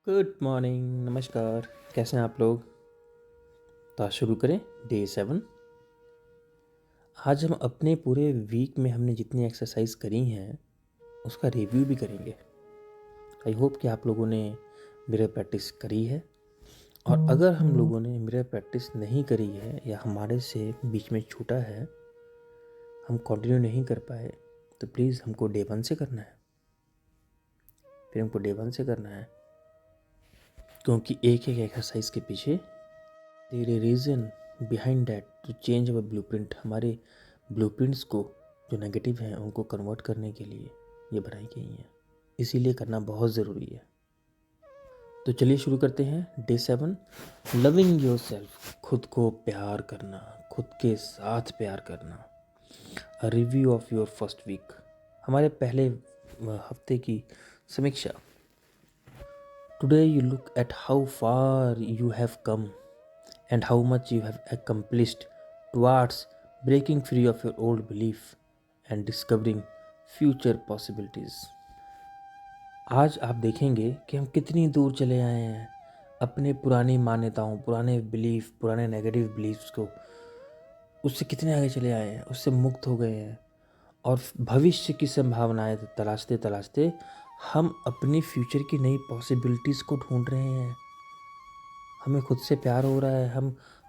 Good morning, नमस्कार। कैसे हैं आप लोग? तो आज शुरू करें डे 7। आज हम अपने पूरे वीक में हमने जितनी एक्सरसाइज करी हैं उसका रिव्यू भी करेंगे। आई होप कि आप लोगों ने मिरर प्रैक्टिस करी है, और अगर हम लोगों ने मिरर प्रैक्टिस नहीं करी है या हमारे से बीच में छूटा है, हम कंटिन्यू नहीं कर पाए, तो प्लीज़ हमको डे 1 से करना है। फिर हमको डे 1 से करना है, क्योंकि एक एक एक्सरसाइज के पीछे there is reason behind that to change our blueprint. हमारे ब्लूप्रिंट्स को जो नेगेटिव हैं उनको कन्वर्ट करने के लिए ये बनाई गई हैं, इसीलिए करना बहुत ज़रूरी है। तो चलिए शुरू करते हैं डे 7, लविंग योर सेल्फ। खुद को प्यार करना, खुद के साथ प्यार करना। A review of your first week, हमारे पहले हफ्ते की समीक्षा। Today you look at how far you have come and how much you have accomplished towards breaking free of your old belief and discovering future possibilities. आज आप देखेंगे कि हम कितनी दूर चले आए हैं अपने पुरानी मान्यताओं, पुराने बिलीफ, पुराने नेगेटिव बिलीफ्स को, उससे कितने आगे चले आए हैं, उससे मुक्त हो गए हैं, और भविष्य की संभावनाएं तलाशते तलाशते हम अपनी फ्यूचर की नई पॉसिबिलिटीज़ को ढूंढ रहे हैं। हमें खुद से प्यार हो रहा है,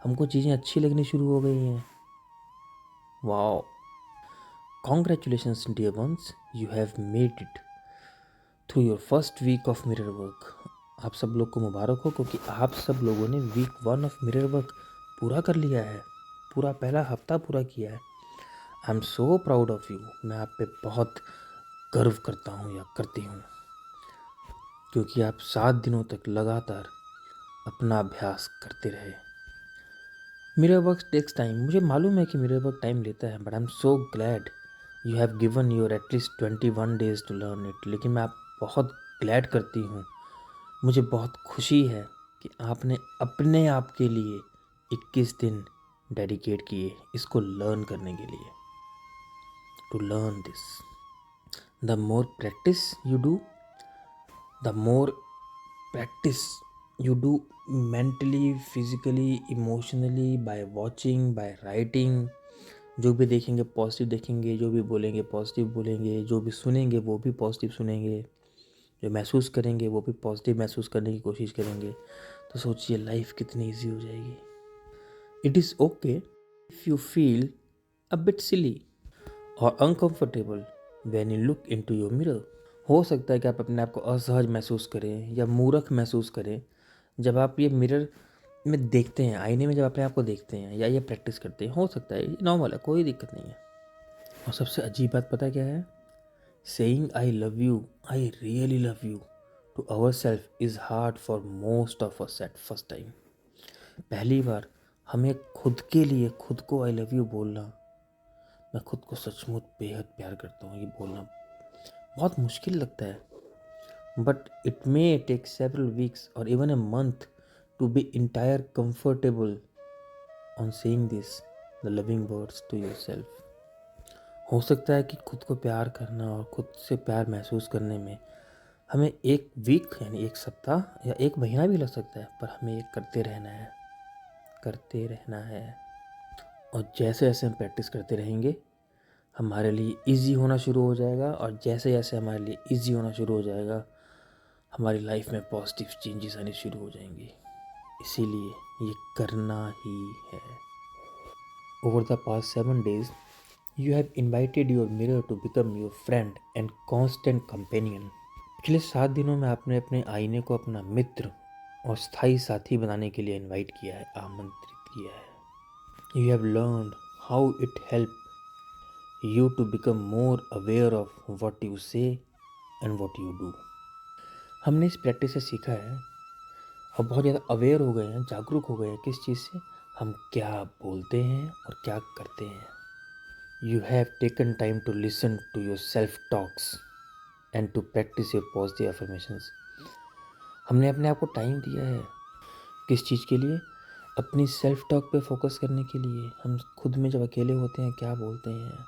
हमको चीज़ें अच्छी लगनी शुरू हो गई हैं। Wow, congratulations dear ones, you have made it through your first week of mirror work. आप सब लोग को मुबारक हो, क्योंकि आप सब लोगों ने वीक 1 ऑफ मिरर वर्क पूरा कर लिया है, पूरा पहला हफ्ता पूरा किया है। आई am so proud of you. मैं आप पे बहुत गर्व करता हूँ या करती हूँ, क्योंकि आप 7 दिनों तक लगातार अपना अभ्यास करते रहे। मिरर वर्क टेक्स टाइम, मुझे मालूम है कि मिरर वर्क टाइम लेता है, but I am so glad you have given your at least 21 days to learn it. लेकिन मैं आप बहुत ग्लैड करती हूँ, मुझे बहुत खुशी है कि आपने अपने आप के लिए 21 दिन डेडिकेट किए इसको लर्न करने के लिए। To learn this, the more practice you do, the more practice you do mentally, physically, emotionally, by watching, by writing। जो भी देखेंगे पॉजिटिव देखेंगे, जो भी बोलेंगे पॉजिटिव बोलेंगे, जो भी सुनेंगे वो भी पॉजिटिव सुनेंगे, जो महसूस करेंगे वो भी पॉजिटिव महसूस करने की कोशिश करेंगे। तो सोचिए लाइफ कितनी ईजी हो जाएगी। It is okay if you feel a bit silly और uncomfortable when you look into your mirror. हो सकता है कि आप अपने आप को असहज महसूस करें या मूर्ख महसूस करें जब आप ये मिरर में देखते हैं, आईने में जब अपने आप को देखते हैं या ये प्रैक्टिस करते हैं। हो सकता है, ये नॉर्मल है, कोई दिक्कत नहीं है। और सबसे अजीब बात पता क्या है? Saying I love you, I really love you to our self is hard for most of us at first time. पहली बार हमें खुद के लिए खुद को आई लव यू बोलना, मैं खुद को सचमुच बेहद प्यार करता हूँ, ये बोलना बहुत मुश्किल लगता है। But it may take several weeks और even a month to be entire comfortable on saying this the loving words to your self. हो सकता है कि खुद को प्यार करना और खुद से प्यार महसूस करने में हमें एक वीक यानी एक सप्ताह या एक महीना भी लग सकता है, पर हमें ये करते रहना है, करते रहना है। और जैसे जैसे हम प्रैक्टिस करते रहेंगे हमारे लिए इजी होना शुरू हो जाएगा, और जैसे जैसे हमारे लिए इजी होना शुरू हो जाएगा हमारी लाइफ में पॉजिटिव चेंजेस आने शुरू हो जाएंगी। इसीलिए ये करना ही है। Over the past 7 days you have invited your mirror to become your friend and constant companion. पिछले 7 दिनों में आपने अपने आईने को अपना मित्र और स्थायी साथी बनाने के लिए इन्वाइट किया है, आमंत्रित किया है। You have learned how it help you to become more aware of what you say and what you do। हमने इस प्रैक्टिस से सीखा है और बहुत ज़्यादा अवेयर हो गए हैं, जागरूक हो गए हैं किस चीज़ से, हम क्या बोलते हैं और क्या करते हैं। You have taken time to listen to your self talks and to practise your positive affirmations. हमने अपने आप को टाइम दिया है किस चीज़ के लिए? अपनी सेल्फ टॉक पे फोकस करने के लिए। हम खुद में जब अकेले होते हैं क्या बोलते हैं,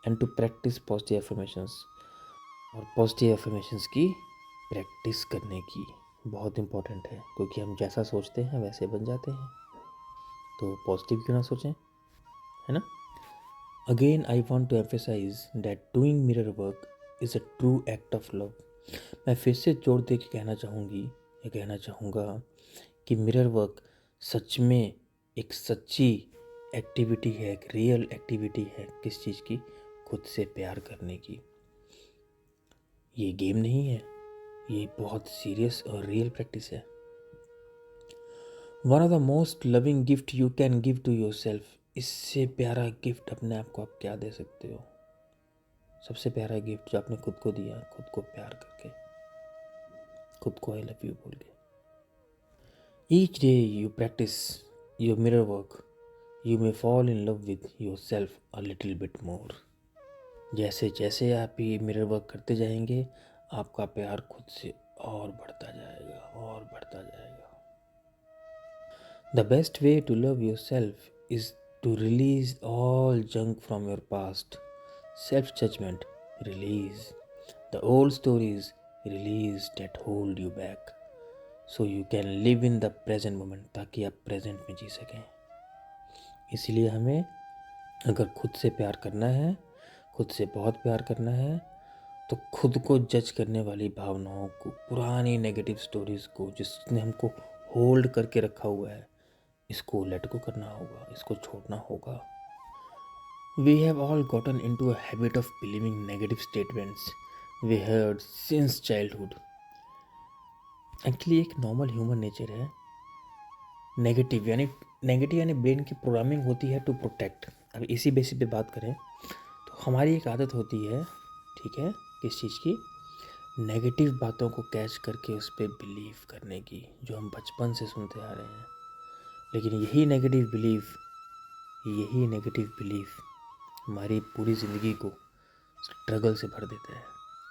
and to practise positive affirmations, और पॉजिटिव अफर्मेशंस की प्रैक्टिस करने की बहुत इम्पोर्टेंट है, क्योंकि हम जैसा सोचते हैं वैसे बन जाते हैं। तो पॉजिटिव क्यों ना सोचें, है ना। Again I want to emphasise that doing mirror work is a true act of love. मैं फिर से जोर दे के कहना चाहूँगा कि मिरर वर्क सच में एक सच्ची एक्टिविटी है, एक रियल एक्टिविटी है। किस चीज़ की? खुद से प्यार करने की। ये गेम नहीं है, ये बहुत सीरियस और रियल प्रैक्टिस है। One of the most loving gift you can give to your self. इससे प्यारा गिफ्ट अपने आप को आप क्या दे सकते हो? सबसे प्यारा गिफ्ट जो आपने खुद को दिया, खुद को प्यार करके, खुद को आई लव यू बोल के। Each day you practice your mirror work, you may fall in love with your self a little bit more. जैसे जैसे आप ये मिरर वर्क करते जाएंगे, आपका प्यार खुद से और बढ़ता जाएगा और बढ़ता जाएगा। The best way to love yourself is to release all junk from your past. Self-judgment, release. The old stories, release that hold you back. So you can live in the present moment, ताकि आप present में जी सकें। इसलिए हमें अगर खुद से प्यार करना है, खुद से बहुत प्यार करना है, तो खुद को जज करने वाली भावनाओं को, पुरानी नेगेटिव स्टोरीज को, जिसने हमको होल्ड करके रखा हुआ है, इसको लेट गो करना होगा, इसको छोड़ना होगा। We have all gotten into a habit of believing negative statements we heard since childhood. Actually एक नॉर्मल ह्यूमन नेचर है। नेगेटिव यानी ब्रेन की प्रोग्रामिंग होती है टू प्रोटेक्ट। अब इसी बेसिस पे बात करें तो हमारी एक आदत होती है, ठीक है, किस चीज़ की? नेगेटिव बातों को कैच करके उस पर बिलीव करने की, जो हम बचपन से सुनते आ रहे हैं। लेकिन यही नेगेटिव बिलीफ हमारी पूरी ज़िंदगी को स्ट्रगल से भर देता है,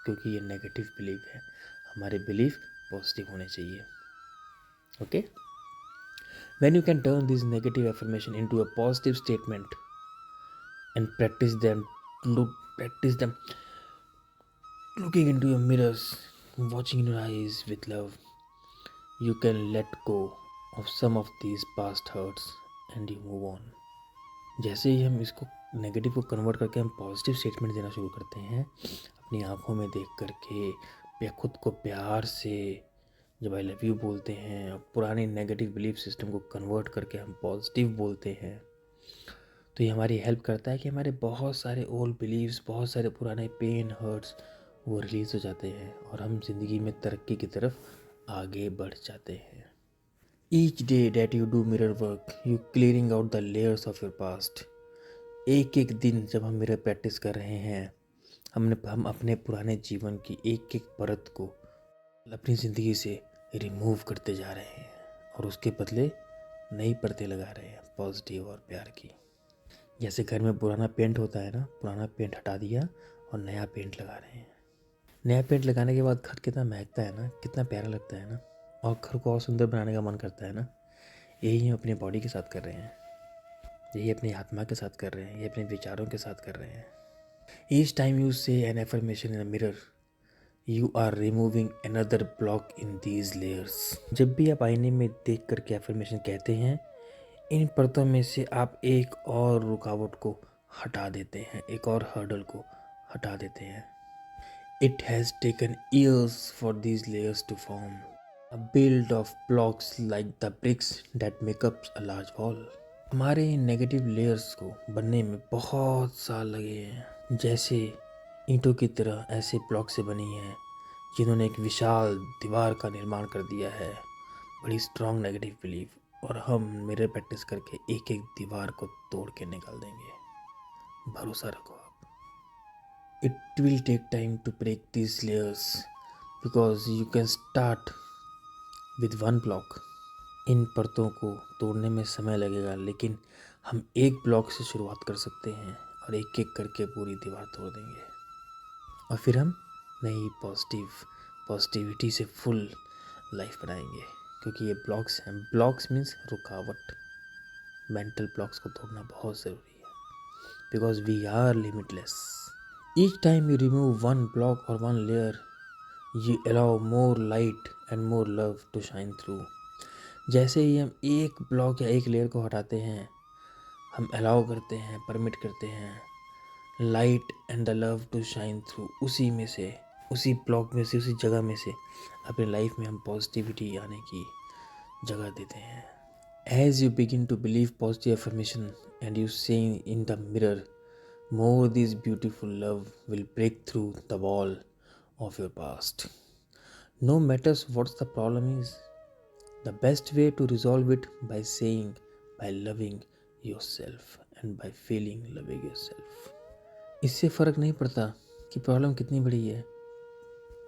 क्योंकि ये नेगेटिव बिलीफ है। हमारे बिलीफ पॉजिटिव होने चाहिए। Okay, when you can turn this negative affirmation into a positive statement and practice them looking into your mirrors, watching in your eyes with love, you can let go of some of these past hurts and you move on. जैसे ही हम इसको negative को convert करके हम positive statement देना शुरू करते हैं, अपनी आंखों में देख करके या खुद को प्यार से जब आई लव यू बोलते हैं, और पुराने नेगेटिव बिलीफ सिस्टम को कन्वर्ट करके हम पॉजिटिव बोलते हैं, तो ये हमारी हेल्प करता है कि हमारे बहुत सारे ओल्ड बिलीव्स, बहुत सारे पुराने पेन, हर्ट्स वो रिलीज़ हो जाते हैं और हम जिंदगी में तरक्की की तरफ आगे बढ़ जाते हैं। Each day that you do mirror work, you clearing out the layers of your past. एक एक दिन जब हम मिरर प्रैक्टिस कर रहे हैं, हम अपने पुराने जीवन की एक एक परत को अपनी ज़िंदगी से रिमूव करते जा रहे हैं और उसके बदले नई परतें लगा रहे हैं, पॉजिटिव और प्यार की। जैसे घर में पुराना पेंट होता है ना, पुराना पेंट हटा दिया और नया पेंट लगा रहे हैं। नया पेंट लगाने के बाद घर कितना महकता है ना, कितना प्यारा लगता है ना, और घर को और सुंदर बनाने का मन करता है ना। यही हम अपनी बॉडी के साथ कर रहे हैं, यही अपनी आत्मा के साथ कर रहे हैं, ये अपने विचारों के साथ कर रहे हैं। Each time you say an affirmation in a mirror, you are removing another block in these layers. जब भी आप आईने में देख करके एफर्मेशन कहते हैं, इन परतों में से आप एक और रुकावट को हटा देते हैं, एक और हर्डल को हटा देते हैं। It has taken years for these layers to form, a build of blocks like the bricks that make up a large wall. हमारे नेगेटिव लेयर्स को बनने में बहुत साल लगे हैं, जैसे ईंटों की तरह ऐसे ब्लॉक से बनी हैं जिन्होंने एक विशाल दीवार का निर्माण कर दिया है, बड़ी स्ट्रॉन्ग नेगेटिव बिलीफ, और हम मिरर प्रैक्टिस करके एक एक दीवार को तोड़ के निकाल देंगे। भरोसा रखो। It will take time to break these layers because you can start with one block. इन परतों को तोड़ने में समय लगेगा, लेकिन हम एक ब्लॉक से शुरुआत कर सकते हैं और एक एक करके पूरी दीवार तोड़ देंगे, और फिर हम नई पॉजिटिविटी से फुल लाइफ बनाएंगे। क्योंकि ये ब्लॉक्स हैं, ब्लॉक्स मीन्स रुकावट। मेंटल ब्लॉक्स को तोड़ना बहुत ज़रूरी है, because we are limitless. Each time you remove one block or one layer, You allow more light and more love to shine through. जैसे ही हम एक ब्लॉक या एक लेयर को हटाते हैं, हम अलाउ करते हैं, परमिट करते हैं light and the love to shine through. उसी में से, उसी ब्लॉक में से, उसी जगह में से अपनी लाइफ में हम पॉजिटिविटी आने की जगह देते हैं। As you begin to believe positive affirmation and you say in the mirror, more this beautiful love will break through the wall of your past. No matters what the problem is, the best way to resolve it by saying, by loving yourself and by feeling loving yourself. इससे फ़र्क नहीं पड़ता कि problem कितनी बड़ी है,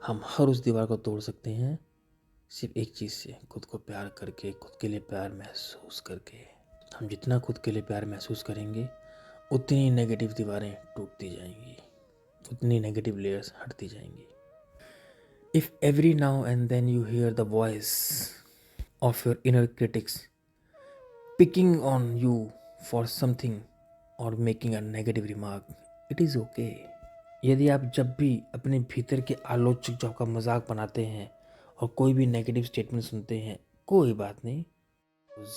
हम हर उस दीवार को तोड़ सकते हैं सिर्फ एक चीज़ से, खुद को प्यार करके, खुद के लिए प्यार महसूस करके। हम जितना खुद के लिए प्यार महसूस करेंगे उतनी नेगेटिव दीवारें टूटती जाएंगी, उतनी नेगेटिव लेयर्स हटती जाएंगी। If every now and then you hear the voice of your inner critics picking on you for something और making a negative remark, it is okay. यदि आप जब भी अपने भीतर के आलोचक जो आपका मजाक बनाते हैं और कोई भी नेगेटिव स्टेटमेंट सुनते हैं, कोई बात नहीं।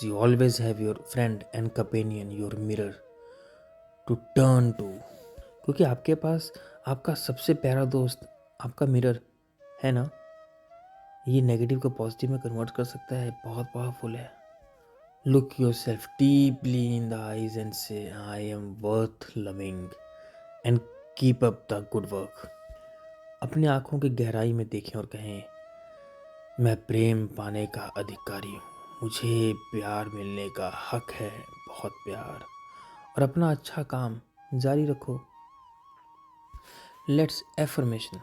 You always have your friend and companion, your mirror to turn to. क्योंकि आपके पास आपका सबसे प्यारा दोस्त आपका मिरर है ना, ये नेगेटिव को पॉजिटिव में कन्वर्ट कर सकता है, बहुत पावरफुल है। Look yourself deeply in the eyes and say I am worth loving and keep up the good work. अपनी आंखों की गहराई में देखें और कहें, मैं प्रेम पाने का अधिकारी हूँ, मुझे प्यार मिलने का हक है, बहुत प्यार, और अपना अच्छा काम जारी रखो। Let's affirmation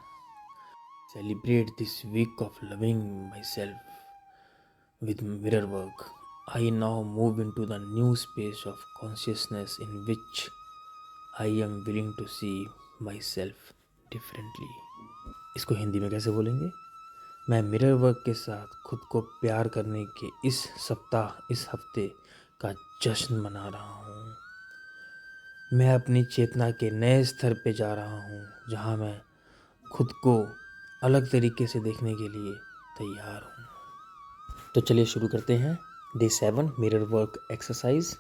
celebrate this week of loving my self with mirror work. I now move in to the new space of consciousness in which I am willing to see my self differently. इसको हिंदी में कैसे बोलेंगे? मैं mirror work के साथ खुद को प्यार करने के इस सप्ताह, इस हफ्ते का जश्न मना रहा हूँ। मैं अपनी चेतना के नए स्तर पे जा रहा हूँ जहाँ मैं खुद को अलग तरीके से देखने के लिए तैयार हूँ। तो चलिए शुरू करते हैं। Day 7 mirror work exercise.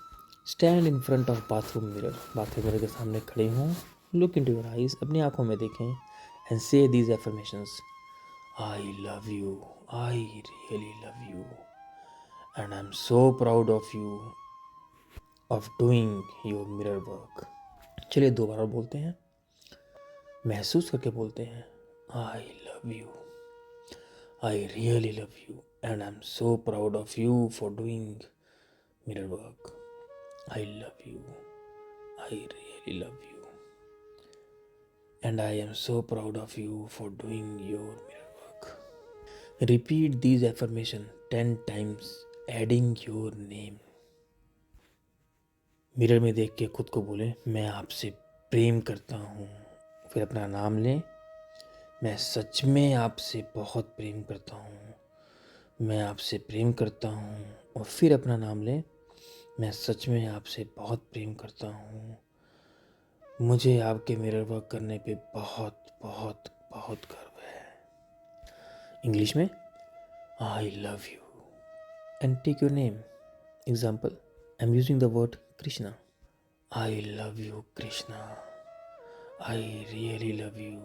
Stand in front of bathroom mirror. Bathroom mirror के सामने खड़े हों, लुक इनटू योर आईज, अपनी आंखों में देखें एंड से these affirmations. I love you, I really love you, and I'm so proud of you of doing your mirror work. चलिए 2 बार और बोलते हैं, महसूस करके बोलते हैं। I love you, I really love you, and I'm so proud of you for doing mirror work. I love you, I really love you, and I am so proud of you for doing your mirror work. Repeat these affirmations 10 times, adding your name. Mirror में देख के खुद को बोलें, मैं आपसे प्रेम करता हूँ। फिर अपना नाम लें, मैं सच में आपसे बहुत प्रेम करता हूँ, मैं आपसे प्रेम करता हूँ। और फिर अपना नाम लें, मैं सच में आपसे बहुत प्रेम करता हूँ, मुझे आपके मिरर वर्क करने पे बहुत बहुत बहुत गर्व है। इंग्लिश में, I love you and take your name. Example, I am using the word Krishna. I love you, Krishna. I really love you.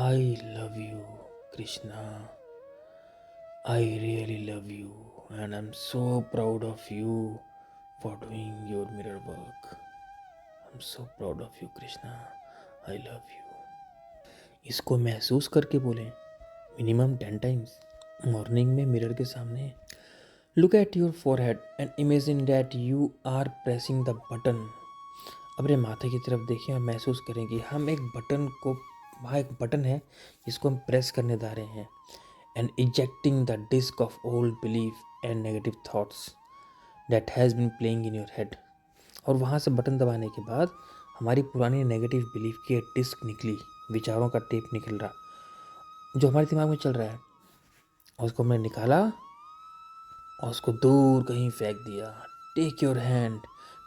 I love you, Krishna. I really love you, and I'm so proud of you for doing your mirror work. I'm so proud of you, Krishna. I love you. इसको महसूस करके बोलें minimum 10 times. Morning में mirror के सामने Look at your forehead and imagine that you are pressing the button. अपने माथे की तरफ देखें और महसूस करें कि हम एक बटन को, वहाँ एक बटन है जिसको हम प्रेस करने जा रहे हैं। And ejecting the disc of old belief and negative thoughts that has been playing in your head. और वहाँ से बटन दबाने के बाद हमारी पुरानी नेगेटिव बिलीफ की डिस्क निकली, विचारों का टेप निकल रहा जो हमारे दिमाग में चल रहा है, और उसको हमने निकाला और उसको दूर कहीं फेंक दिया। Take your hand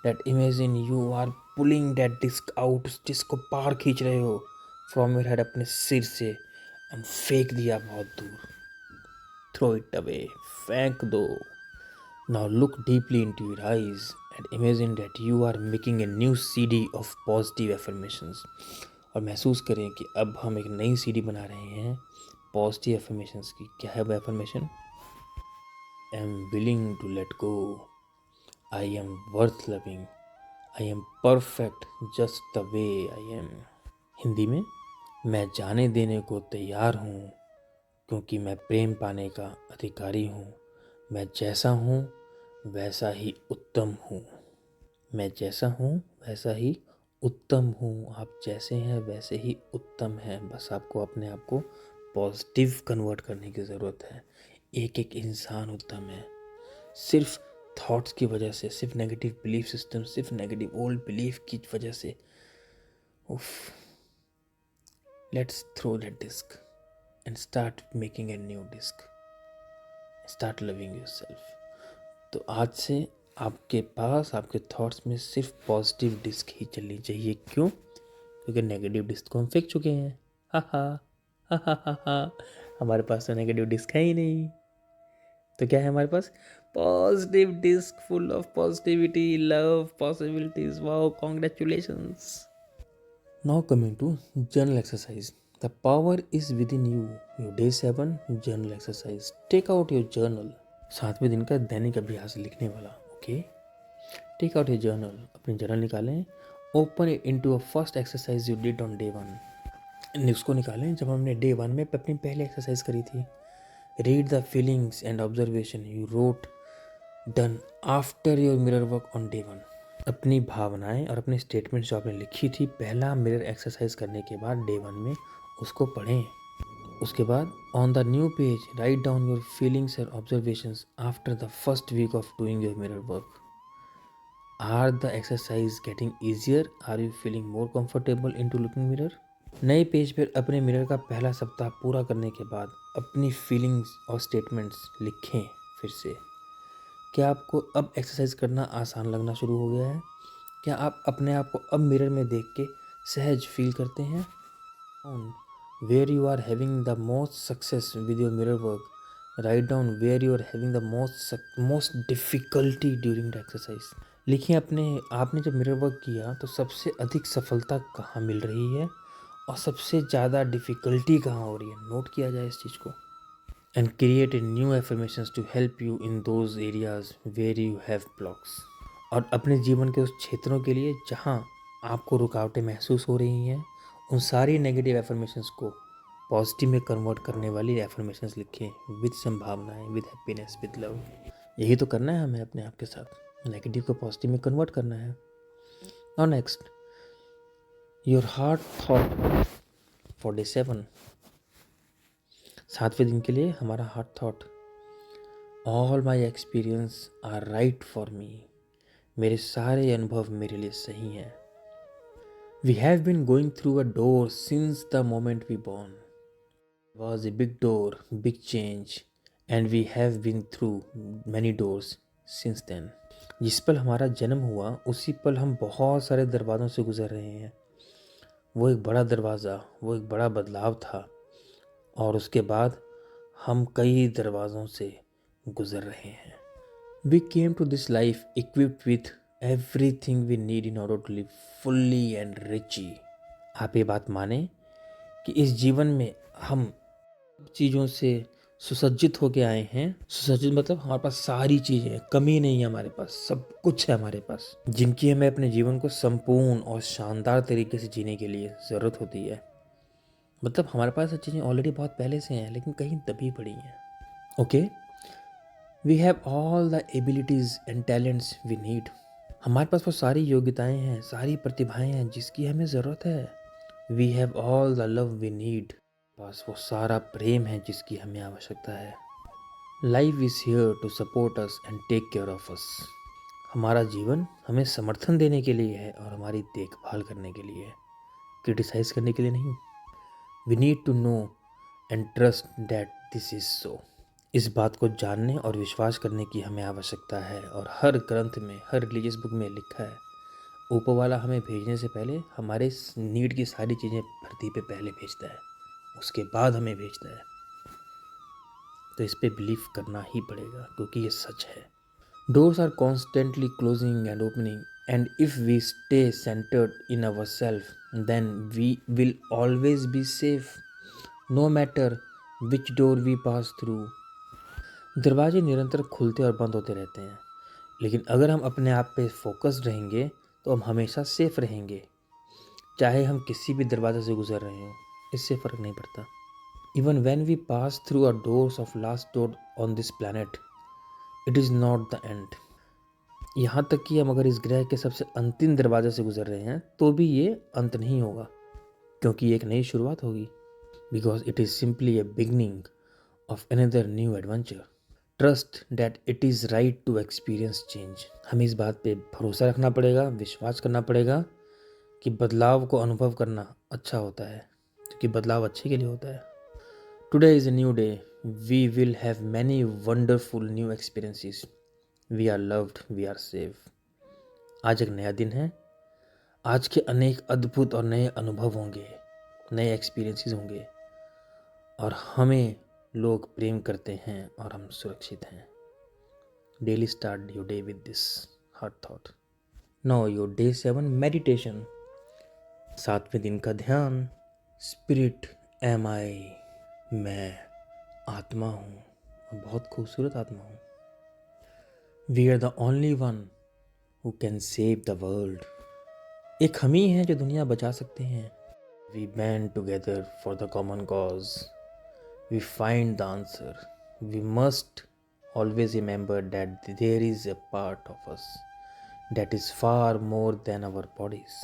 that imagine you are pulling that disc out, उस डिस्क को बाहर खींच रहे हो फ्रॉम योर हेड, अपने सिर से, एंड फेंक दिया बहुत दूर। थ्रो इट अवे, फेंक दो। Now look deeply into your eyes and imagine that you are making a new CD of positive affirmations. और महसूस करें कि अब हम एक नई सीडी बना रहे हैं पॉजिटिव एफर्मेशंस की। क्या है वो affirmation? I am willing to let go, I am worth loving, I am perfect just the way I am. Hindi में, मैं जाने देने को तैयार हूँ क्योंकि मैं प्रेम पाने का अधिकारी हूँ। मैं जैसा हूँ वैसा ही उत्तम हूँ। मैं जैसा हूँ वैसा ही उत्तम हूँ। आप जैसे हैं वैसे ही उत्तम हैं। बस आपको अपने आप को पॉजिटिव कन्वर्ट करने की ज़रूरत है। एक एक इंसान उत्तम है। सिर्फ थॉट्स की वजह से, सिर्फ नेगेटिव बिलीफ सिस्टम, सिर्फ नेगेटिव ओल्ड बिलीफ की वजह से, उफ, let's throw that disc and start making a new disc. Start loving yourself. तो आज से आपके पास, आपके थॉट्स में सिर्फ पॉजिटिव डिस्क ही चलनी चाहिए। क्यों? क्योंकि नेगेटिव डिस्क को हम फेंक चुके हैं। हा हा हा हा हा हा। हमारे पास तो नेगेटिव डिस्क है ही नहीं। तो क्या है हमारे पास? Positive disc full of positivity, love, possibilities. Wow, congratulations. Now coming to journal exercise. The power is within you. Your day 7 journal exercise. Take out your journal. 7वें दिन का दैनिक अभ्यास लिखने वाला। Okay, take out your journal. अपनी journal निकालें। Open it into a first exercise you did on day 1। उसको निकालें जब हमने डे 1 में अपनी पहली एक्सरसाइज करी थी। Read the feelings and observation you wrote done after your mirror work on day 1। अपनी भावनाएं और अपने स्टेटमेंट्स जो आपने लिखी थी पहला मिरर एक्सरसाइज करने के बाद डे 1 में, उसको पढ़ें। उसके बाद on the new page write down your feelings and observations after the first week of doing your mirror work. Are the exercise getting easier? Are you feeling more comfortable in to looking mirror? नए पेज पर अपने mirror का पहला सप्ताह पूरा करने के बाद अपनी फीलिंग्स और स्टेटमेंट्स लिखें फिर से। क्या आपको अब एक्सरसाइज करना आसान लगना शुरू हो गया है? क्या आप अपने आप को अब मिरर में देख के सहज फील करते हैं? Where you are having the most success with your mirror work, write down where you are having the most difficulty during the exercise. लिखिए आपने जब मिरर वर्क किया तो सबसे अधिक सफलता कहाँ मिल रही है और सबसे ज़्यादा डिफ़िकल्टी कहाँ हो रही है। नोट किया जाए इस चीज़ को। And create a new affirmations to help you in those areas where you have blocks. और अपने जीवन के उस क्षेत्रों के लिए जहाँ आपको रुकावटें महसूस हो रही हैं, उन सारी नेगेटिव एफर्मेशंस को पॉजिटिव में कन्वर्ट करने वाली एफर्मेशंस लिखें विद संभावनाएं, विद हैप्पीनेस, विद लव। यही तो करना है हमें अपने आप के साथ, नेगेटिव को पॉजिटिव में कन्वर्ट करना है। Now next, your heart thought for day 7। 7वें दिन के लिए हमारा heart thought, all my experience are right for me. मेरे सारे अनुभव मेरे लिए सही हैं। We have been going through a door since the moment we born. Was a big door, big change, and we have been through many doors since then. जिस पल हमारा जन्म हुआ उसी पल हम बहुत सारे दरवाज़ों से गुजर रहे हैं। वो एक बड़ा दरवाज़ा, वो एक बड़ा बदलाव था, और उसके बाद हम कई दरवाज़ों से गुजर रहे हैं। We came to this life equipped with everything we need in order to live fully and richly. आप ये बात माने कि इस जीवन में हम चीज़ों से सुसज्जित होके आए हैं। सुसज्जित मतलब हमारे पास सारी चीज़ें हैं, कमी नहीं है हमारे पास, सब कुछ है हमारे पास, जिनकी हमें अपने जीवन को संपूर्ण और शानदार तरीके से जीने के लिए ज़रूरत होती है। मतलब हमारे पास चीज़ें ऑलरेडी बहुत पहले से हैं, लेकिन कहीं दबी पड़ी हैं। Okay, we have all the abilities and talents we need. हमारे पास वो सारी योग्यताएं हैं, सारी प्रतिभाएं हैं जिसकी हमें ज़रूरत है। We have all the love we need. बस वो सारा प्रेम है जिसकी हमें आवश्यकता है। Life is here to support us and take care of us. हमारा जीवन हमें समर्थन देने के लिए है और हमारी देखभाल करने के लिए, क्रिटिसाइज करने के लिए नहीं। We need to know and trust that this is so. इस बात को जानने और विश्वास करने की हमें आवश्यकता है। और हर ग्रंथ में, हर रिलीजियस बुक में लिखा है, ऊपर वाला हमें भेजने से पहले हमारे नीड की सारी चीज़ें धरती पे पहले भेजता है। उसके बाद हमें भेजता है। तो इस पे बिलीव करना ही पड़ेगा क्योंकि ये सच है। Doors are constantly closing and opening, and if we stay centred in our self then we will always be safe no matter which door we pass through. दरवाजे निरंतर खुलते और बंद होते रहते हैं, लेकिन अगर हम अपने आप पे फोकस्ड रहेंगे तो हम हमेशा सेफ रहेंगे, चाहे हम किसी भी दरवाजे से गुजर रहे हों। इससे फ़र्क नहीं पड़ता। Even when we pass through our doors of last door on this planet, it is not the end. यहाँ तक कि हम अगर इस ग्रह के सबसे अंतिम दरवाजे से गुजर रहे हैं तो भी ये अंत नहीं होगा, क्योंकि ये एक नई शुरुआत होगी। Because it is simply a beginning of another new adventure. Trust that it is right to experience change. हमें इस बात पे भरोसा रखना पड़ेगा, विश्वास करना पड़ेगा कि बदलाव को अनुभव करना अच्छा होता है, क्योंकि बदलाव अच्छे के लिए होता है। Today is a new day, we will have many wonderful new experiences, we are loved, we are safe. आज एक नया दिन है, आज के अनेक अद्भुत और नए अनुभव होंगे, नए एक्सपीरियंसेस होंगे, और हमें लोग प्रेम करते हैं और हम सुरक्षित हैं। Daily start your day with this heart thought. Now your day 7 meditation. 7वें दिन का ध्यान। स्पिरिट एम आई, मैं आत्मा हूँ, बहुत खूबसूरत आत्मा हूँ। We are the only one who can save the world. एक हम ही हैं जो दुनिया बचा सकते हैं। We band together for the common cause, we find the answer, we must always remember that there is a part of us that is far more than our bodies।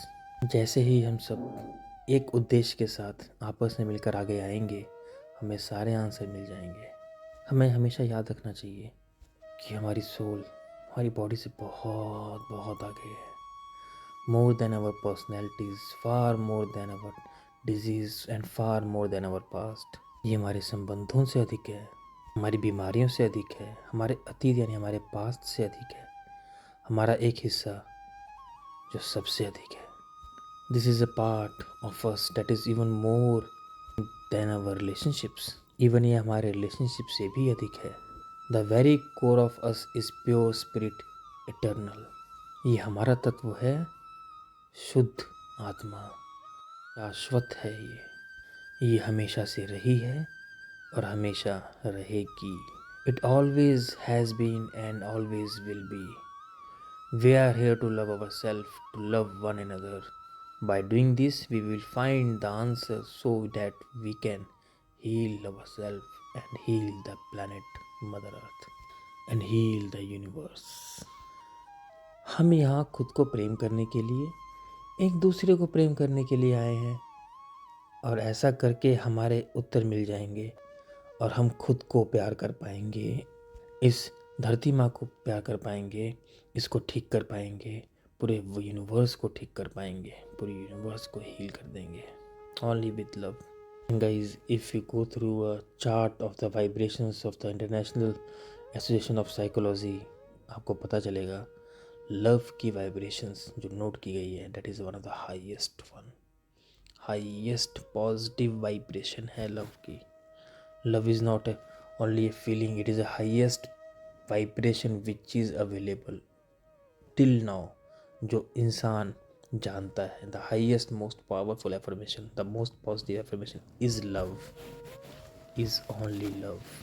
जैसे ही हम सब एक उद्देश्य के साथ आपस में मिलकर आगे आएंगे, हमें सारे आंसर मिल जाएंगे। हमें हमेशा याद रखना चाहिए कि हमारी सोल हमारी बॉडी से बहुत बहुत आगे है। More than our personalities, far more than our diseases and far more than our past. ये हमारे संबंधों से अधिक है, हमारी बीमारियों से अधिक है, हमारे अतीत यानी हमारे पास्ट से अधिक है, हमारा एक हिस्सा जो सबसे अधिक है। This is a part of us that is even more than our relationships. Even ये हमारे रिलेशनशिप से भी अधिक है। The very core of us is pure spirit eternal. ये हमारा तत्व है, शुद्ध आत्मा, शाश्वत है। ये हमेशा से रही है और हमेशा रहेगी। It always has been and always will be. We are here to love our self, to love one another. By doing this we will find the answer so that we can heal our self and heal the planet mother earth and heal the universe. हम यहाँ खुद को प्रेम करने के लिए, एक दूसरे को प्रेम करने के लिए आए हैं, और ऐसा करके हमारे उत्तर मिल जाएंगे और हम खुद को प्यार कर पाएंगे, इस धरती माँ को प्यार कर पाएंगे, इसको ठीक कर पाएंगे, पूरे यूनिवर्स को ठीक कर पाएंगे, पूरे यूनिवर्स को हील कर देंगे। Only with love. Guys, if you go through a chart of the vibrations of the international association of psychology, आपको पता चलेगा लव की वाइब्रेशंस जो नोट की गई है, that is one of the highest one. Highest positive vibration है love की। Love is not only a feeling, it is the highest vibration which is available till now, जो इंसान जानता है। The highest most powerful affirmation, the most positive affirmation is love, is only love.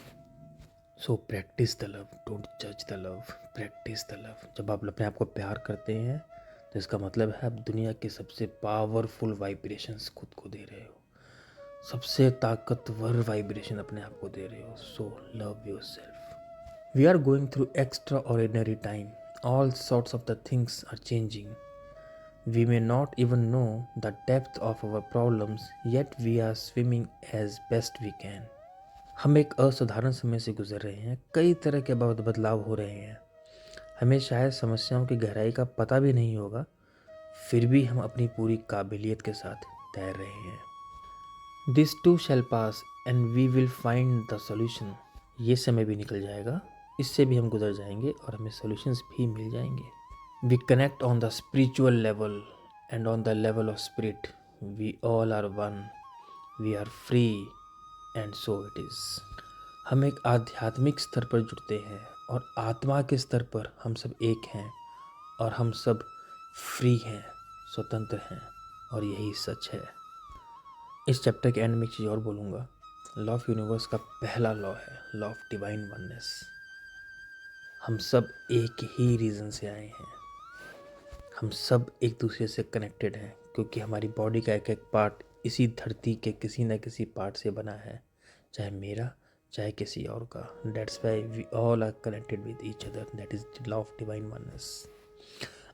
So practice the love, don't judge the love, practice the love। जब आप अपने आप को प्यार करते हैं तो इसका मतलब है आप दुनिया के सबसे पावरफुल वाइब्रेशंस खुद को दे रहे हो, सबसे ताकतवर वाइब्रेशन अपने आप को दे रहे हो। So love your self. We are going through extraordinary time, all sorts of the things are changing, we may not even know the depth of our problems, yet we are swimming as best we can. हम एक असाधारण समय से गुजर रहे हैं, कई तरह के बदलाव हो रहे हैं, हमें शायद समस्याओं की गहराई का पता भी नहीं होगा, फिर भी हम अपनी पूरी काबिलियत के साथ तैर रहे हैं। This too shall pass and we will find the solution. ये समय भी निकल जाएगा, इससे भी हम गुजर जाएंगे और हमें सोल्यूशंस भी मिल जाएंगे। We connect on the spiritual level and on the level of spirit we all are one, we are free, and so it is. हम एक आध्यात्मिक स्तर पर जुड़ते हैं और आत्मा के स्तर पर हम सब एक हैं और हम सब फ्री हैं, स्वतंत्र हैं, और यही सच है। इस चैप्टर के एंड में एक चीज़ और बोलूँगा। लॉ ऑफ यूनिवर्स का पहला लॉ है लॉ ऑफ डिवाइन वननेस। हम सब एक ही रीज़न से आए हैं, हम सब एक दूसरे से कनेक्टेड हैं, क्योंकि हमारी बॉडी का एक एक पार्ट इसी धरती के किसी न किसी पार्ट से बना है, चाहे मेरा चाहे किसी और का। That's why we all are connected with each other, that is the law of divine oneness.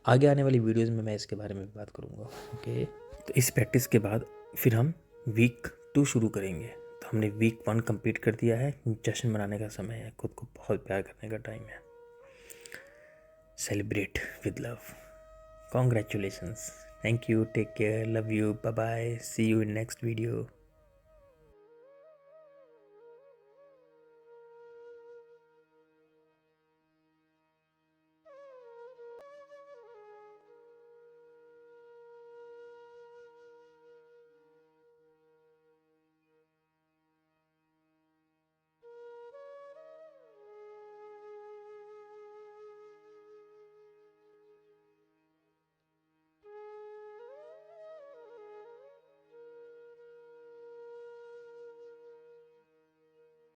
आगे आने वाली वीडियोज़ में मैं इसके बारे में बात करूँगा। ओके, तो इस प्रैक्टिस के बाद फिर हम वीक 2 शुरू करेंगे। तो हमने वीक 1 कंप्लीट कर दिया है। जश्न मनाने का समय है, खुद को बहुत प्यार करने का टाइम है। Celebrate with love. Congratulations. Thank you. Take care. Love you. Bye bye. See you in next video.